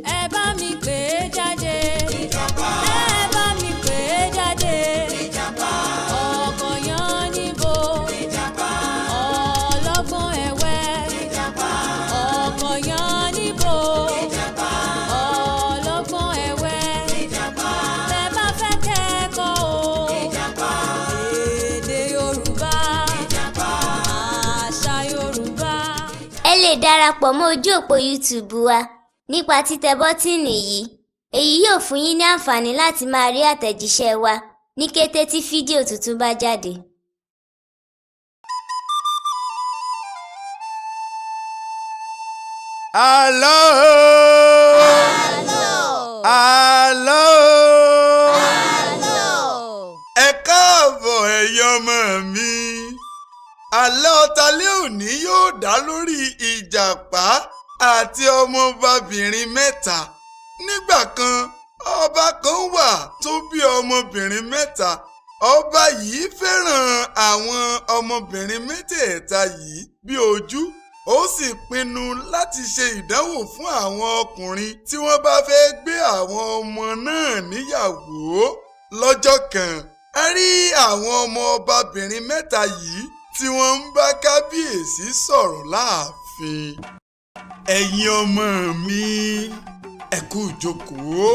ẹ bá mi pè é jáde. Ìjàpá. ẹ bá mi pè é jáde. Ìjàpá. ọkọ yan níbo. Ìjàpá. ọlọ́gbọ́n ẹ̀wẹ́. Ìjàpá. ọkọ yan níbo. Ìjàpá. ọlọ́gbọ́n ẹ̀wẹ́. Ìjàpá. tẹ́ bá fẹ́ kẹ́kọ̀ọ́ o. Ìjàpá. èdè Yorùbá. Ìjàpá. àṣà Yorùbá. ẹ lè darapọ̀ mọ́ ojú òpó YouTube wa nípa títẹ bọ́tíìnì yìí. èyí yóò fún yín ní àǹfààní láti máa rí àtẹ̀jíṣẹ́ wa ní kété tí fídíò tuntun bá jáde. Àlọ́. Àlọ́. Ẹ káàbọ̀ ẹ̀yin ọmọ mi. Àlọ́ talẹ́ òní yóò dá lórí Ìjàpá àti ọmọọbabìnrin mẹ́ta. Nígbà kan, ọba kan wà tó bí ọmọbìnrin mẹ́ta. Ọba yìí fẹ́ràn àwọn ọmọbìnrin mẹ́tẹ̀ẹ̀ta yìí bí ojú. Ó sì pinnu láti ṣe ìdánwò fún àwọn ọkùnrin tí wọ́n bá fẹ́ gbé àwọn ọmọ náà níyàwó. Lọ́jọ́ kan, a rí àwọn ọmọọbabìnrin mẹ́ta yìí tí wọ́n ń bá Kábíyèsí sọ̀rọ̀ láàfin. Ẹ̀yin ọmọ mi, ẹ kú ìjókòó.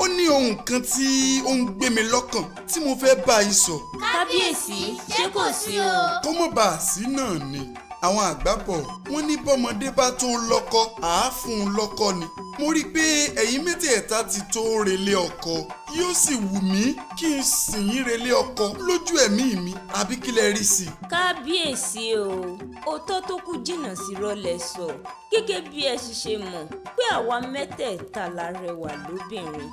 Ó ní ohun kan tí ó ń gbé mi lọ́kàn tí mo fẹ́ bá yín sọ. Kábíyèsí, ṣé kò sí o? Kó mọ̀ bá a sí náà ni. Àwọn àgbà bọ̀ wọ́n ní bọ́mọdé bá tó lọ́kọ àá fún un lọ́kọ ni. Mo rí i pé ẹ̀yin mẹ́tẹ̀ẹ̀ta ti tó relé ọkọ. Yóò sì wù mí kí n sìn yín relé ọkọ lójú ẹ̀mí mi, àbí kí lẹ rí sí i. Kábíyèsí o, òótọ́ tó kù jìnnà sí rọ́lẹ̀ sọ gẹ́gẹ́ bí ẹ ṣe mọ̀ pé àwa mẹ́tẹ̀ẹ̀ta la rẹwà lóbìnrin.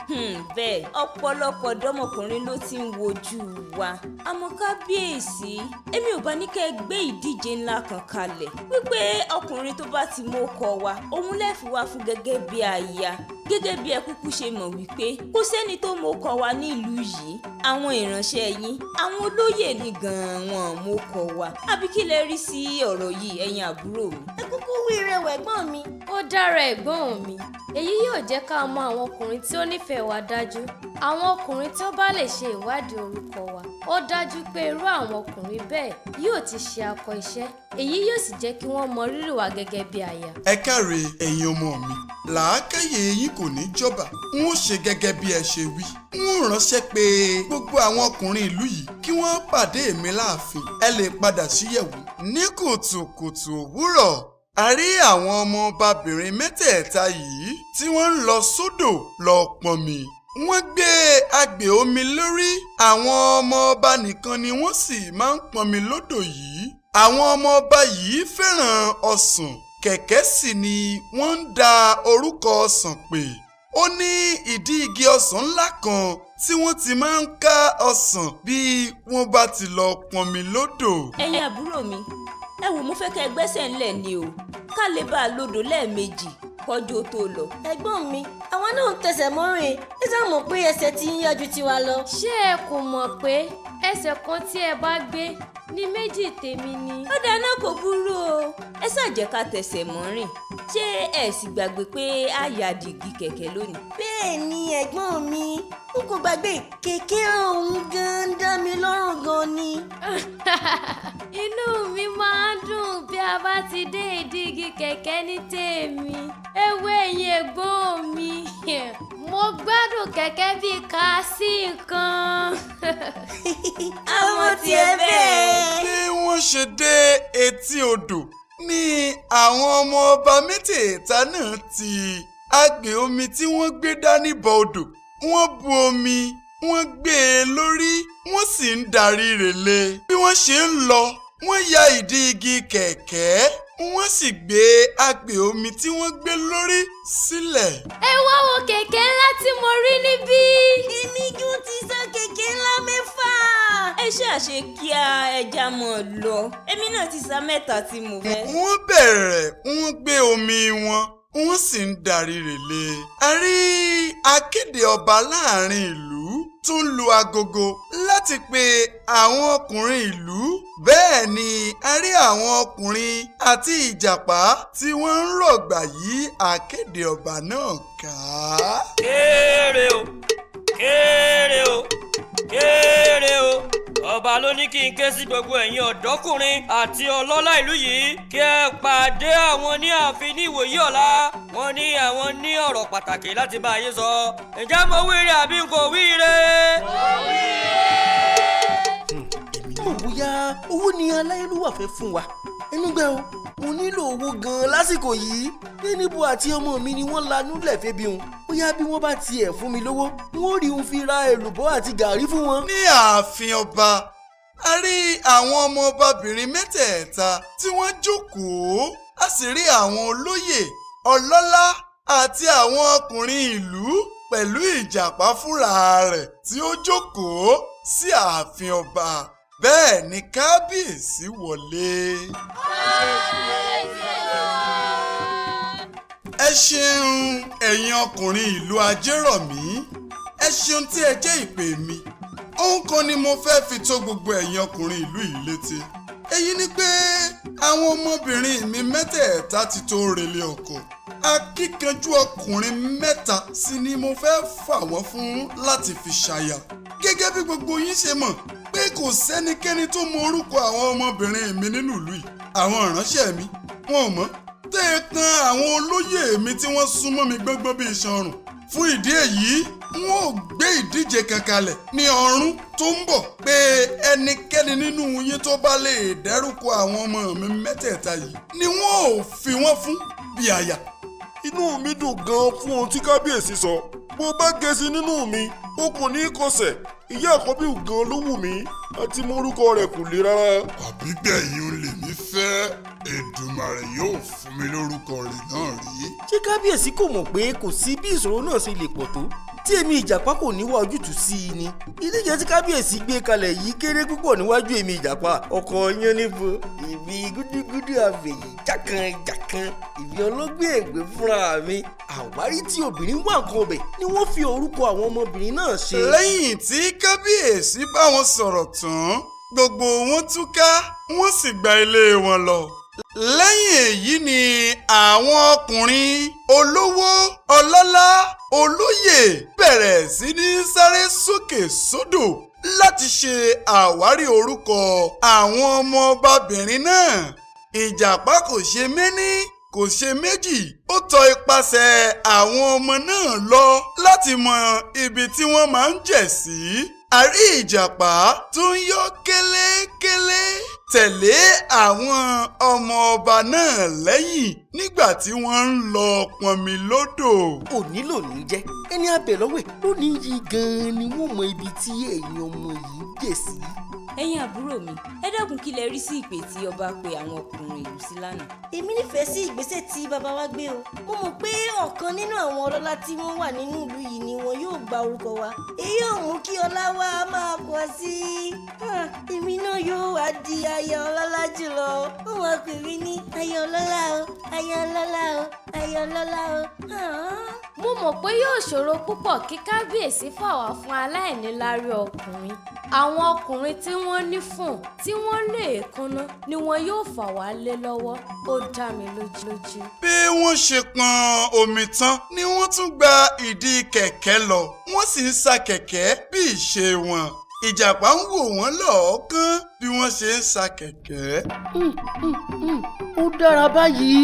Bẹ́ẹ̀ ọ̀pọ̀lọpọ̀ ọ̀dọ́mọkùnrin ló ti ń wojú wa. Àmọ́ Kábíyèsí, èmi ò bá ní kẹ́ ẹ gbé ìdíje ńlá kan kalẹ̀ wípé ọkùnrin tó bá ti mú ọkọ wa òun lẹ́ẹ̀fi wá fún gẹ́gẹ́ bí aya. Gẹ́gẹ́ bí ẹ kúkú ṣe mọ̀ wípé kò sẹ́ni tó mú ọkọ wa ní ìlú yìí. Àwọn ìránṣẹ́ yín, àwọn olóyè ni gan-an wọn mú ọkọ wa. Àbí kí lẹ rí sí ọ̀rọ̀ yìí ẹ̀yin àbúrò mi? ẹ kúkú wí rẹwà ẹ̀gbọ́n mi. ó dára ẹ̀gbọ́n mi, èyí yóò jẹ́ ká mọ àwọn ọkùnrin tí ó nífẹ̀ẹ́ wa dájú, àwọn ọkùnrin tí ó bá lè ṣe ìwádìí orúkọ wa. ó dájú pé irú àwọn ọkùnrin bẹ́ẹ̀ yóò ti ṣe akọ iṣẹ́, èyí yóò sì jẹ́ kí wọ́n mọ rírì wa gẹ́gẹ́ bí aya. Ẹ káre ẹ̀yin ọmọ mi, làákàyè yín kò ní jọba. N ó ṣe gẹ́gẹ́ bí ẹ ṣe wí. N ó ránṣẹ́ pé gbogbo àwọn ọkùnrin ìlú yìí kí wọ́n pàdé mi láàfin. Ẹ lè padà síyẹ̀wò. Ní kùtùkùtù òwúrọ̀, a rí àwọn ọmọọbabìnrin mẹ́tẹ̀ẹ̀ta yìí tí wọ́n ń lọ sódò lọ pọnmi. Wọ́n gbé agbè omi lórí. Àwọn ọmọ ọba nìkan ni wọ́n sì máa ń pọnmi lódò yìí. Àwọn ọmọ ọba yìí fẹ́ràn ọsàn. Kẹ̀kẹ́ sì ni wọ́n ń da orúkọ ọsàn pè. Ó ní ìdí igi ọsàn ńlá kan tí wọ́n ti máa ń ká ọsàn bí wọ́n bá ti lọ pọnmi lódò. Ẹ̀yin àbúrò mi, ẹ wò mo fẹ́ kẹ́ ẹ gbẹ́sẹ̀ ńlẹ̀ ni o, ká lè bá a lodò lẹ́ẹ̀mejì kọjú tó lọ. ẹ̀gbọ́n mi, àwa náà ń tẹsẹ̀ mọ́rin ẹ sá mọ̀ pé ẹsẹ̀ ti ń yájú tiwa lọ. ṣé ẹ kò mọ̀ pé ẹsẹ̀ kan tí ẹ bá gbé ní méjì tèmi ni? Ó dáná kò burú o, ẹ ṣàjẹ́ ká tẹsẹ̀ mọ́rìn. Ṣé ẹ sì gbàgbé pé a yà dìgì kẹ̀kẹ́ lónìí? bẹ́ẹ̀ ni ẹ̀gbọ́n mi, n kò gbàgbé kẹ̀kẹ́ ọ̀hún gan dá mi lọ́rùn gan ni. inú mi máa ń dùn bí a bá ti dé ìdí igi kẹ̀kẹ́ ní tèmi. ewé ẹ̀yìn ẹ̀gbọ́n mi, mo gbádùn kẹ̀kẹ́ bíi ká sí nǹkan. àwọn tiẹ̀ bẹ́ẹ̀. Bí wọ́n ṣe dé etí odò ni àwọn ọmọ ọba mẹ́tẹ̀ẹ̀ta náà ti agbè omi tí wọ́n gbé dání bọ odò. Wọ́n bu omi, wọ́n gbé e lórí, wọ́n sì ń darí rèlé. Bí wọ́n ṣe ń lọ, wọ́n ya ìdí igi kẹ̀kẹ́, wọ́n sì gbé agbè omi tí wọ́n gbé lórí sílẹ̀. ẹ wá wo kẹ̀kẹ́ ńlá tí mo rí níbí. èmi gún ti sá kẹ̀kẹ́ ńlá mẹ́fà. Ẹ ṣàṣe kí ẹja mọ̀ lọ, èmi náà ti sá mẹ́ta tí mo fẹ́. Wọ́n bẹ̀rẹ̀, wọ́n gbé omi wọn, wọ́n sì ń darí rèlé. a rí akéde ọba láàrin ìlú tún lu agogo láti pe àwọn ọkùnrin ìlú. bẹ́ẹ̀ ni a rí àwọn ọkùnrin àti ìjàpá tí wọ́n ń rọ̀gbà yí akéde ọba náà ká. kéré o kéré o kéré o ọba ló ní kí n ké sí gbogbo ẹ̀yin ọ̀dọ́kùnrin àti ọlọ́lá ìlú yìí kí ẹ pàdé àwọn ní ààfin ní ìwòyí ọ̀la. wọ́n ní àwọn ní ọ̀rọ̀ pàtàkì láti bá yín sọ. ǹjẹ́ mo wíire àbí n kò wíire? mo bóyá owó ni aláyélúwà fẹ́ fún wa ẹnu gbẹ o mo nílò owó gan-an lásìkò yìí. níbo àti ọmọ mi ni wọ́n lanú lẹ̀fẹ́ bí wọn bóyá bí wọ́n bá tiẹ̀ fún mi lówó wọ́n rí un fi ra èlùbọ́ àti gàrí fún wọn. ní ààfin ọba a rí àwọn ọmọọbabìnrin mẹ́tẹ̀ẹ̀ta tí wọ́n jókòó. a sì rí àwọn olóyè ọlọ́lá àti àwọn ọkùnrin ìlú pẹ̀lú ìjàpá fúnra rẹ̀ tí ó jókòó sí ààfin ọba. bẹ́ẹ̀ ni kábíyèsí wọlé. ẹ ṣeun ẹ̀yin ọkùnrin ìlú ajérọ̀mí, ẹ ṣeun tí ẹ jẹ́ ìpè mi. ohun kan ni mo fẹ́ fi tó gbogbo ẹ̀yin ọkùnrin ìlú yìí létí. èyí ni pé àwọn ọmọbìnrin mi mẹ́tẹ̀ẹ̀ta ti tó relé ọkọ. akíkanjú ọkùnrin mẹ́ta sì ni mo fẹ́ fà wọ́n fún láti fi ṣaya. gẹ́gẹ́ bí gbogbo yín ṣe mọ̀ pé kò sẹ́nikẹ́ni tó mọ orúkọ àwọn ọmọbìnrin mi nínú ìlú yìí. àwọn ìránṣẹ́ mi wọn ò mọ̀ tẹ́ ẹ kan àwọn olóyè mi tí wọ́n súnmọ́ mi gbọ́ngbọ́n bí iṣan ọrùn. fún ìdí èyí wọn ò gbé ìdíje kan kalẹ̀ ní ọ̀run tó ń bọ̀ pé ẹnikẹ́ni nínú yín tó bá lè dẹ́rùkọ àwọn ọmọ mi mẹ́tẹ̀ẹ̀ta yìí ni wọn ò fi wọ́n fún bí aya. inú mi dùn gan-an fún ohun tí kábíyèsí sọ. bó bá gẹ̀ẹ́sì nínú mi ó kò ní í kọsẹ̀. ìyá àkọ́bí gan ló wù mí àti mórúkọ rẹ̀ kò le rárá. àbí gbẹ̀yìn olè mi fẹ́ Èdùmàrè yóò fún mi lórúkọ rẹ̀ náà rí. ṣé kábíyèsí kò mọ̀ pé kò sí bí ìṣòro náà ṣe lè pọ̀ tó tí èmi ìjàpá kò ní wá ojútùú sí i ni. ìdíje tí kábíyèsí gbé kalẹ̀ yìí kéré púpọ̀ níwájú èmi ìjàpá. ọkọ̀ yan níbo ìbí gúdúgúdú àbẹ̀yìn jákànjákàn ìbí ọlọ́gbìn ẹ̀gbẹ́ fúnra mi. àwárí tí obìnrin wà nǹkan ọbẹ̀ ni wọ́n fi orúkọ àwọn ọmọbìnrin náà ṣe. lẹ́yìn tí kábíyèsí bá wọn sọ̀rọ̀ tán gbogbo wọn túká wọ́n sì gba ilé wọn lọ. lẹ́yìn èyí ni àwọn ọkùnrin olówó ọlọ́lá olóyè bẹ̀rẹ̀ sí ní sáré sókè sódò láti ṣe àwárí orúkọ àwọn ọmọọbabìnrin náà. ìjàpá kò ṣe méní kò ṣe méjì ó tọ ipasẹ̀ àwọn ọmọ náà lọ láti mọ ibi tí wọ́n máa ń jẹ̀ sí. a rí ìjàpá tó ń yọ kélékélé tẹ̀lé àwọn ọmọ ọba náà lẹ́yìn nígbà tí wọ́n ń lọ pọnmi lódò. òní lòní jẹ́ ẹni abẹ lọ́wẹ̀ lónìí yìí gan-an ni wọ́n mọ ibi tí ẹ̀yin ọmọ yìí ń jẹ̀ sí. ẹ̀yin àbúrò mi ẹ dákun kí lẹ rí sí ìpè tí ọba pe àwọn ọkùnrin ìlú sí lánàá. èmi nífẹ̀ẹ́ sí ìgbésẹ̀ tí bàbá wa gbé o. mo mọ̀ pé ọ̀kan nínú àwọn ọlọ́lá tí wọ́n wà nínú ìlú yìí ni wọn yóò gba orúkọ wa. èyí ò mú kí ọlá wa máa pọ̀ sí i. èmi náà yóò wá di aya ọlọ́lá jùlọ. wọ́n wá pè mí ní aya ọlọ́lá o aya ọlọ́lá o aya ọlọ́lá o. mo mọ̀ pé yóò ṣòro púpọ̀ kí kábíyèsí fà wá fún aláìníláárí ọkùnrin. àwọn ọkùnrin tí wọ́n ní fùn tí wọ́n lè kánná ni wọn yóò fà wá lé lọ́wọ́. ó dá mi lójú. bí wọ́n ṣe pọn omi tán ni wọ́n tún gba ìdí kẹ̀kẹ́ lọ wọ́n sì ń sa kẹ̀kẹ́ bí ìṣe wọn. ìjàpá ń wò wọ́n lọ́ọ̀ọ́kán bí wọ́n ṣe ń sa kẹ̀kẹ́. ó dára báyìí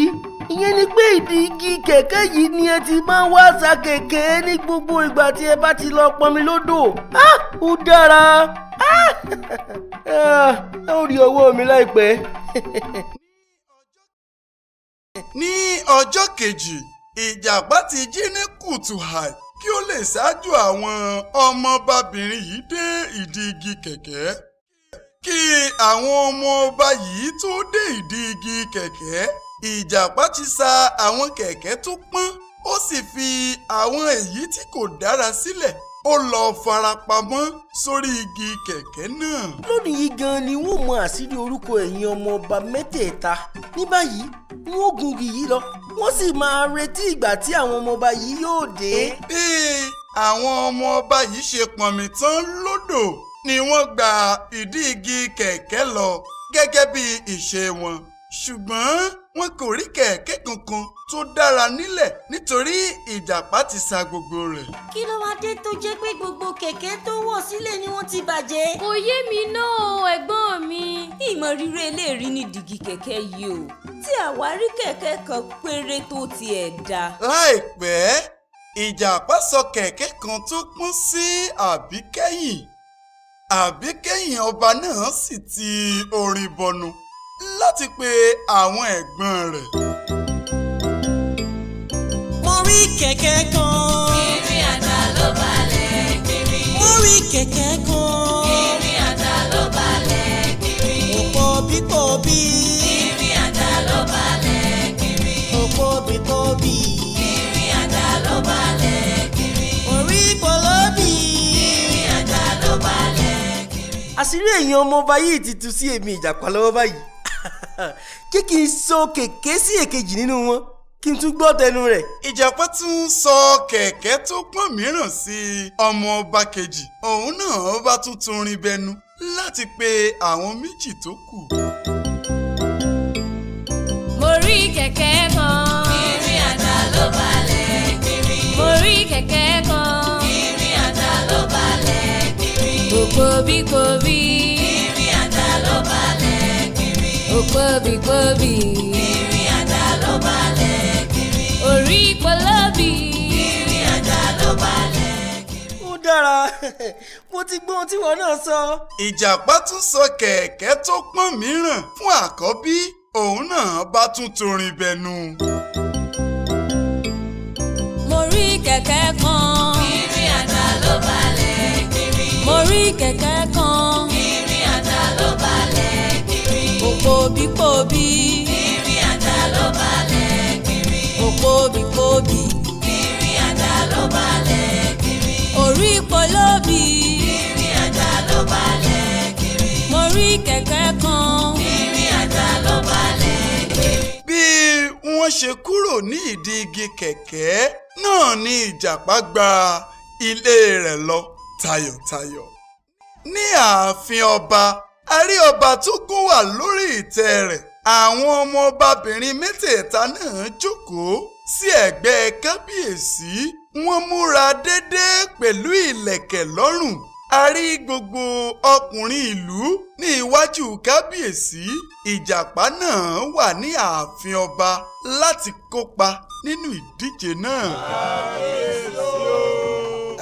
ìyẹn ni pé ìdí igi kẹ̀kẹ́ yìí ni ẹ ti máa ń wá sa kẹ̀kẹ́ ní gbogbo ìgbà tí ẹ bá ti lọ pọnmi lódò. ó dára ó rí ọwọ́ mi láìpẹ́. ní ọjọ́ kejì ìjàpá ti jí ní kùtù hàì kí ó lè ṣáájú àwọn ọmọọbabìnrin yìí dé ìdí igi kẹ̀kẹ́. kí àwọn ọmọ ọba yìí tó dé ìdí igi kẹ̀kẹ́ ìjàpá ti sa àwọn kẹ̀kẹ́ tó pọ́n ó sì fi àwọn èyí tí kò dára sílẹ̀ ó lọ farapamọ́ sórí igi kẹ̀kẹ́ náà. lónìí yìí gan-an ni wọ́n mọ àṣírí orúkọ ẹ̀yin ọmọ ọba mẹ́tẹ̀ẹ̀ta. ní báyìí wọ́n gun igi yìí lọ wọ́n sì máa retí ìgbà tí àwọn ọmọ ọba yìí yóò dé. bí àwọn ọmọ ọba yìí ṣe pọnmi tán lódò ni wọ́n gba ìdí igi kẹ̀kẹ́ lọ gẹ́gẹ́ bí ìṣe wọn ṣùgbọ́n wọn kò rí kẹ̀kẹ́ kankan tó dára nílẹ̀ nítorí ìjàpá ti sa gbogbo rẹ̀. kí ló wá dé tó jẹ́ pé gbogbo kẹ̀kẹ́ tó wọ̀ sílẹ̀ ni wọ́n ti bàjẹ́. kò yé mi náà ẹ̀gbọ́n mi. ìmọ̀ rírẹ́ eléèrí ní dìgì kẹ̀kẹ́ yìí o tí àwárí kẹ̀kẹ́ kan péré tó tiẹ̀ dá. láìpẹ́ ìjàpá sọ kẹ̀kẹ́ kan tó pọ́n sí àbíkẹ́yìn ọba náà sì ti orin bọnu láti pe àwọn ẹ̀gbọ́n rẹ̀. mo rí kẹ̀kẹ́ kan. ìrìn àjà ló balẹ̀ kiri. mo rí kẹ̀kẹ́ kan. ìrìn àjà ló balẹ̀ kiri. òpó bíkòbí. ìrìn àjà ló balẹ̀ kiri. òpó bíkòbí. ìrìn àjà ló balẹ̀ kiri. orí pọlọ́bì. ìrìn àjà ló balẹ̀ kiri. àṣírí èèyàn ọmọ ọba yìí ti tú sí èmi ìjàpá lọ́wọ́ báyìí kí n sọ kẹ̀kẹ́ sí èkejì nínú wọn kí n tún gbọ́ tẹnu rẹ̀. ìjàpá tún sọ kẹ̀kẹ́ tó pọ́n mìíràn sí ọmọ ọba kejì òun náà bá tún turin bẹnu láti pe àwọn méjì tó kù. mo rí kẹ̀kẹ́ kan. ìrìn àjà ló balẹ̀ kiri. mo rí kẹ̀kẹ́ kan. ìrìn àjà ló balẹ̀ kiri. òkòbíkòbí. ìrìn àjà ló balẹ̀ kiri. òkòbíkòbí. ìrìn àjà ló balẹ̀ kiri. orí pọlọ́bì. ìrìn àjà ló balẹ̀ kiri. ó dára mo ti gbọ́ ohun tí wọn náà sọ. ìjàpá tún sọ kẹ̀kẹ́ tó pọ́n mìíràn fún àkọ́bí òun náà bá tún torin bẹnu. mo rí kẹ̀kẹ́ kan. ìrìn àjà ló balẹ̀ kiri. mo rí kẹ̀kẹ́ kan. ìrìn àjà ló balẹ̀ kiri. òkòbíkòbí. ìrìn àjà ló balẹ̀ kiri. òkòbíkòbí. ìrìn àjà ló balẹ̀ kiri. orí pọlọ́bì. ìrìn àjà ló balẹ̀ kiri. mo rí kẹ̀kẹ́ kan. ìrìn àjà ló balẹ̀ kiri. bí wọ́n ṣe kúrò ní ìdí igi kẹ̀kẹ́ náà ni ìjàpá gba ilé rẹ̀ lọ tayọ̀tayọ̀. ní ààfin ọba a rí ọba tó gún wà lórí ìtẹ́ rẹ̀ àwọn ọmọọbabìnrin mẹ́tẹ̀ẹ̀ta náà jókòó sí ẹ̀gbẹ́ kábíyèsí wọ́n múra dédé pẹ̀lú ìlẹ̀kẹ̀ lọ́rùn a rí gbogbo ọkùnrin ìlú ní iwájú kábíyèsí ìjàpá náà wà ní ààfin ọba láti kópa nínú ìdíje náà.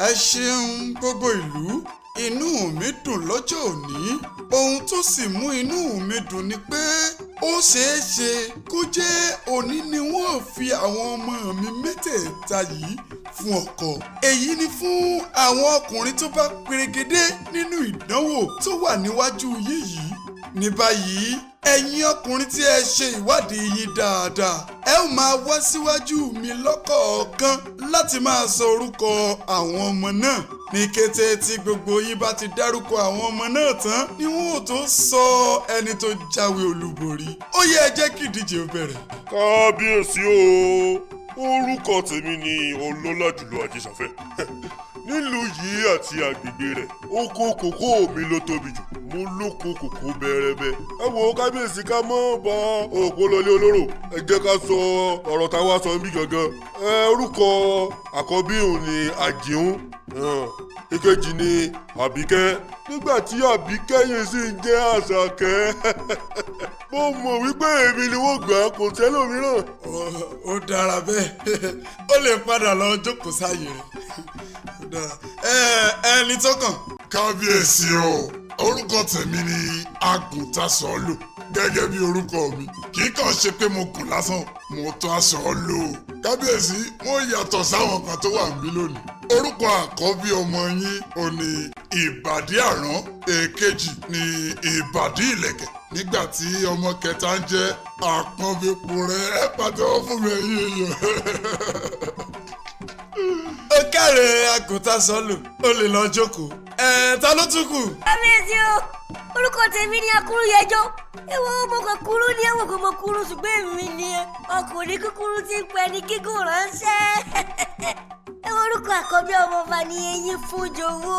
ẹ ṣeun gbogbo ìlú inú mi dùn lọ́jọ́ òní ohun tó sì mú inú mi dùn ni pé ó ṣeé ṣe kó jẹ́ òní ni wọ́n fi àwọn ọmọ mi mẹ́tẹ̀ẹ̀ta yìí fún ọkọ. èyí ni fún àwọn ọkùnrin tó bá perégedé nínú ìdánwò tó wà níwájú yín yìí. ní báyìí ẹ̀yin ọkùnrin tí ẹ ṣe ìwádìí yín dáadáa ẹ ó máa wá síwájú mi lọ́kọ̀ọ̀kan láti máa sọ orúkọ àwọn ọmọ náà. ní kété tí gbogbo yín bá ti dárúkọ àwọn ọmọ náà tán ni wọn ò tó sọ ẹni tó jáwé olúborí. ó yẹ ẹ jẹ́ kí ìdíje ó bẹ̀rẹ̀. kábíyèsí o orúkọ tèmi ni ọlọ́lá jùlọ àjíṣàfẹ́ nílùú yìí àti agbègbè rẹ̀ oko kòkó mi ló tóbi jù mo lóko kòkó bẹ́rẹ́bẹ́. ẹ wo kábíyèsí ká mọ́ bá òpó lọlé olóró ẹ jẹ́ ká sọ ọ̀rọ̀ táwa sọ níbí gangan. orúkọ àkọ́bí òun ni àjíhún ìkejì ni àbíkẹ́ nígbà tí àbíkẹ́ yìí sì ń jẹ́ àṣàkẹ́ mo mọ̀ wípé èmi ni wọ́n gbà kò tẹ́lòmíràn. ó dára bẹ́ẹ̀ ó lè padà lọ jókòó sáyé rẹ̀. ẹni tó kàn. kábíyèsí o orúkọ tèmi ni àgùntàsọ́lù gẹ́gẹ́ bí orúkọ mi kì í kàn ṣe pé mo kù lásán mo tó aṣọ lò. kábíyèsí wọ́n yàtọ̀ sáwọn kan tó wà níbí lónìí. orúkọ àkọ́bí ọmọ yín ò ní ìbàdí àrán èkejì ní ìbàdí ìlẹ̀kẹ̀ nígbà tí ọmọ kẹta ń jẹ́ àpọ́nbẹ́pọ̀ rẹ̀ ẹ pàtẹ́wọ́ fún mi ẹ̀yin èèyàn. ó káre àgùntàsọ́lù ó lè lọ jókòó. ta ló tún kù. kábíyèsí o ó orúkọ tèmi ni Akúrúyẹjọ. Ewo mo kàn kúrú ní ẹ̀wọ̀n kò mọ kúrú ṣùgbọ́n èmi ni ọkùnrin kúkúrú tí ń pẹ́ ní gígùn ránṣẹ́. Ewo orúkọ àkọ́bí ọmọọba ni Eyín Fúnjowó.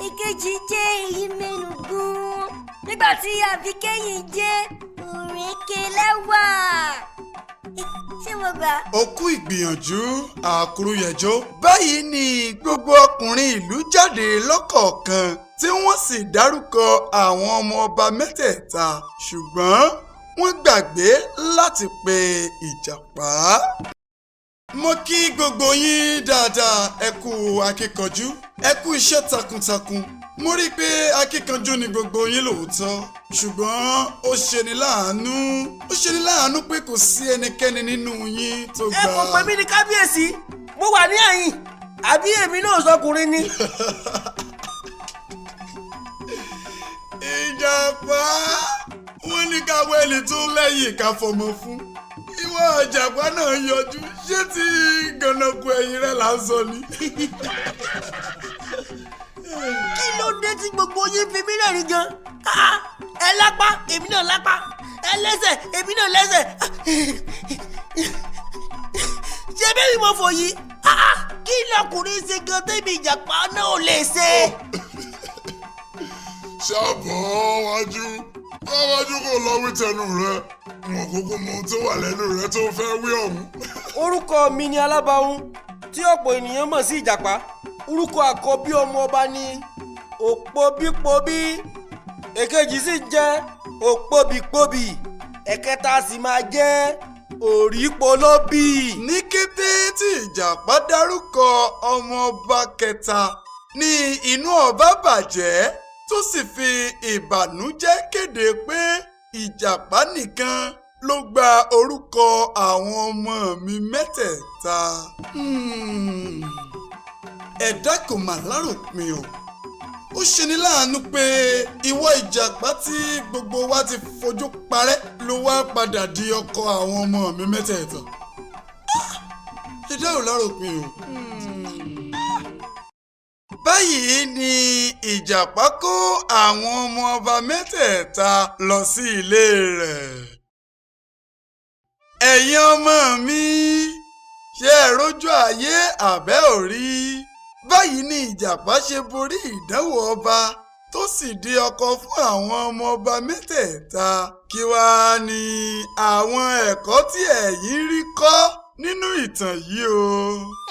Ìkejì jẹ́ Eyín Mẹ́nugún. Nígbà tí àbíkẹ́yìn jẹ́ Òrékelẹ́wà. Ṣé mo gbà? Ó kú ìgbìyànjú Àkúrúyẹjọ. Báyìí ni gbogbo ọkùnrin ìlú jáde lọ́kọ̀ọ̀kan tí wọ́n sì dárúkọ àwọn ọmọ ọba mẹ́tẹ̀ẹ̀ta ṣùgbọ́n wọ́n gbàgbé láti pe Ìjàpá. Mo kí gbogbo yín dáadáa, ẹ kú akíkanjú, ẹ kú iṣẹ́ takuntakun. Mo rí i pé akíkanjú ni gbogbo yín lóòótọ́ ṣùgbọ́n ó ṣeni láàánú pé kò sí ẹnikẹ́ni nínú yín tó gbà. ẹ kò pè mí ní kábíyèsí, mo wà ní àyìn àbí èmi náà sọkùnrin ni. Ìjàpá wọ́n ní ká wẹ́lì tó lẹ́yìn ká fọmọ fún. Ìwọ Ìjàpá náà yọjú, ṣé ti gànàkú ẹ̀yìn rẹ̀ là ń sọ ni? Kí ló dé tí gbogbo yín fi mí rẹ́rìn gan? Ẹ lápá èmi náà lápá, ẹ lẹ́sẹ̀ èmi náà lẹ́sẹ̀. Ṣé bẹ́ẹ̀ mo fò yìí? Kí lọkùnrin ṣe gan tẹ́mi Ìjàpá náà ò lè ṣe? ṣàbọ̀ wájú kò lọ wí tẹnu rẹ, wọn kúkú mọ ohun tó wà lẹ́nu rẹ tó fẹ́ wí ọ̀hún. Orúkọ mi ni Alábàáhùn tí ọ̀pọ̀ ènìyàn mọ̀ sí Ìjàpá. Orúkọ àkọ́bí ọmọ ọba ni Òpóbípóbí, èkejì sì jẹ́ Òpóbípóbí, ẹ̀kẹta sì máa jẹ́ Òrípolóbí. Ní kété tí Ìjàpá dárúkọ ọmọ ọba kẹta ní inú ọba bàjẹ́ tó sì fi ìbànújẹ́ kéde pé Ìjàpá nìkan ló gba orúkọ àwọn ọmọ mi mẹ́tẹ̀ẹ̀ta. Ẹ̀dá kò mà láròpin o. Ó ṣeni láàánú pé ìwọ Ìjàpá tí gbogbo wa ti fojú parẹ́ ló wá padà di ọkọ àwọn ọmọ mi mẹ́tẹ̀ẹ̀ta. Ẹ̀dá ò láròpin o. Báyìí ni Ìjàpá kó àwọn ọmọ ọba mẹ́tẹ̀ẹ̀ta lọ sí ilé rẹ̀. Ẹ̀yin ọmọ mi, ṣé ẹ rójú ayé àbẹ́ ò rí? Báyìí ni Ìjàpá ṣe borí ìdánwò ọba tó sì di ọkọ fún àwọn ọmọ ọba mẹ́tẹ̀ẹ̀ta. Kí wàá ní àwọn ẹ̀kọ́ tí ẹ̀yin rí kọ́ nínú ìtàn yìí o?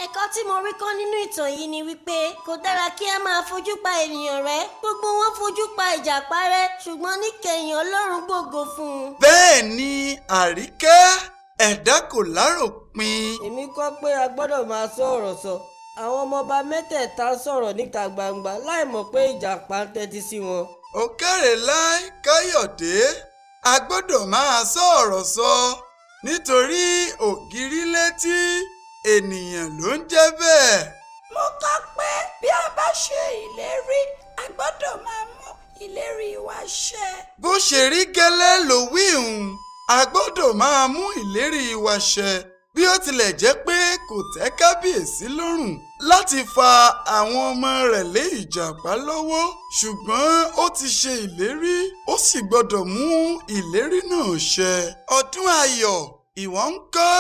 Ẹ̀kọ́ tí mo rí kọ́ nínú ìtàn yìí ni wípé kò dára kí a máa fojú pa ènìyàn rẹ́. Gbogbo wọn fojú pa Ìjàpá rẹ́ ṣùgbọ́n níkẹyìn Ọlọ́run gbògo fún un. Bẹ́ẹ̀ ni Àríkẹ́, ẹ̀dá kò láròpin. Èmi kọ́ pé a gbọ́dọ̀ máa sọ ọ̀rọ̀ sọ. Àwọn ọmọ ọba mẹ́tẹ̀ẹ̀ta ń sọ̀rọ̀ níta gbangba láì mọ̀ pé Ìjàpá ń tẹ́tí sí wọn. Ó kéré láì Káyọ̀dé, a gbọ́dọ̀ máa sọ ọ̀rọ̀ sọ nítorí ògiri létí ènìyàn ló ń jẹ́ bẹ́ẹ̀. Mo kọ́ pé bí a bá ṣe ìlérí a gbọ́dọ̀ máa mú ìlérí wa ṣẹ. Bó ṣe rí gẹ́lẹ́ ló wí hùn, a gbọ́dọ̀ máa mú ìlérí wa ṣẹ. Bí ó tilẹ̀ jẹ́ pé kò tẹ́ Kábíyèsí lọ́rùn láti fa àwọn ọmọ rẹ̀ lé Ìjàpá lọ́wọ́, ṣùgbọ́n ó ti ṣe ìlérí, ó sì gbọ́dọ̀ mú ìlérí náà ṣẹ. Ọdún Ayọ̀, ìwọ ń kọ́?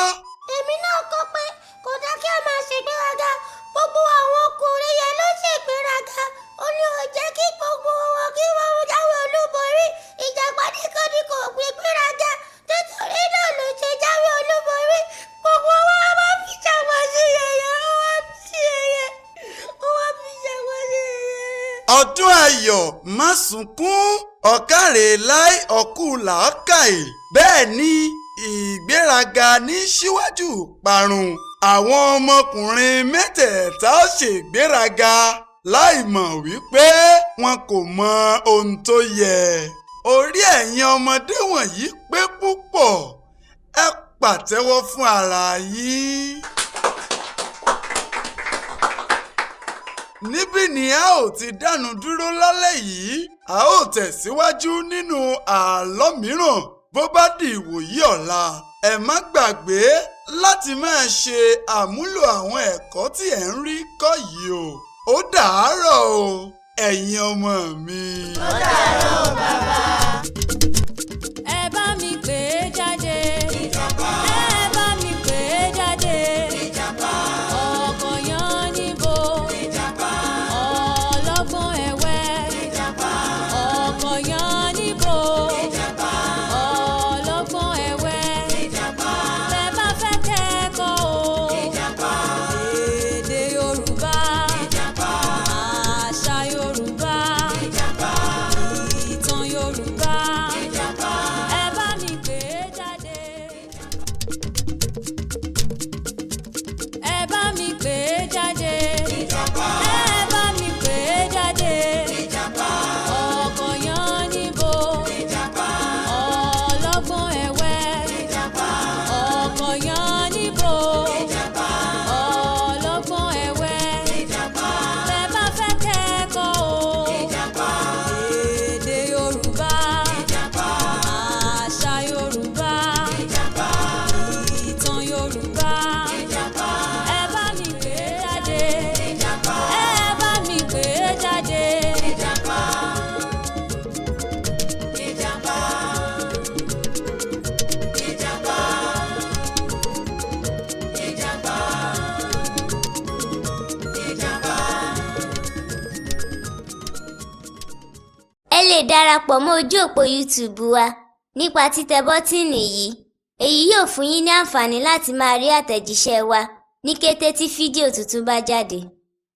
Èmi náà kọ́ pé kò dá kí a máa ṣègbéraga. Gbogbo àwọn ọkùnrin yẹn ló ṣègbéraga. Ó ní ó jẹ́ kí gbogbo wọn kí wọ́n jáwé olúborí. Ìjàpá nìkan ni kò gbégbéraga. Nítorí náà ló ṣe jáwé olúborí. Gbogbo wọn wá fi Ìjàpá sí yẹ̀yẹ́. Ó wá fi Ìjàpá sí yẹ̀yẹ́. Ọdún Ayọ̀, má sunkún, ọ̀kàrẹ̀ láì ọ̀kú làákàyè. Bẹ́ẹ̀ ni ìgbéraga ní síwájú parun. Àwọn ọmọkùnrin mẹ́tẹ̀ẹ̀ta ṣègbéraga láì mọ̀ wípé wọn kò mọ ohun tó yẹ. Orí ẹ̀yin ọmọdé wọ̀nyí pé púpọ̀. Ẹ pàtẹ́wọ́ fún ara yín. Níbí ni a ó ti dánu dúró lálẹ́ yìí. A ó tẹ̀síwájú nínú àlọ́ mìíràn bó bá di ìwòyí ọ̀la. Ẹ má gbàgbé láti máa ṣe àmúlò àwọn ẹ̀kọ́ tí ẹ̀ ń rí kọ́ yìí o. Ó dàárọ̀ o. ẹ̀yin ọmọ mi. ó dàárọ̀ bàbá. ẹ bá mi pè é jáde. Ìjàpá. ẹ bá mi pè é jáde. Ìjàpá. ọkọ̀ yan níbo. Ìjàpá. ọlọ́gbọ́n ẹ̀wẹ́. Ìjàpá. ọkọ̀ yan níbo. Ìjàpá. ọlọ́gbọ́n ẹ̀wẹ́. Ìjàpá. tẹ́ bá fẹ́ kẹ́kọ̀ọ́ o. Ìjàpá. èdè Yorùbá. Ìjàpá. àṣà Yorùbá. Ìjàpá. ìtàn Yorùbá. Ìjàpá. ẹ bá mi pè é jáde. ẹ bá mi pè é jáde. Ìjàpá. ẹ bá mi pè é jáde. Ìjàpá. ọkọ̀ yan níbo. Ìjàpá. ọlọ́gbọ́n ẹ̀wẹ́. Ìjàpá. ọkọ̀ yan níbo. Ìjàpá. ọlọ́gbọ́n ẹ̀wẹ́. Ìjàpá. tẹ́ bá fẹ́ kẹ́kọ̀ọ́ o. Ìjàpá. èdè Yorùbá. Ìjàpá. àṣà Yorùbá. Ìjàpá. ìtàn Yorùbá. Ìjàpá. ẹ bá mi pè é jáde. Ìjàpá. ẹ bá mi pè é jáde. Ìjàpá. Ìjàpá. Ìjàpá. Ìjàpá. Ìjàpá. Ẹ lè darapọ̀ mọ́ ojú òpó YouTube wa nípa títẹ bọ́tíìnì yìí. Èyí yóò fún yín ní àǹfààní láti máa rí àtẹ̀jíṣẹ́ wa ní kété tí fídíò tuntun bá jáde.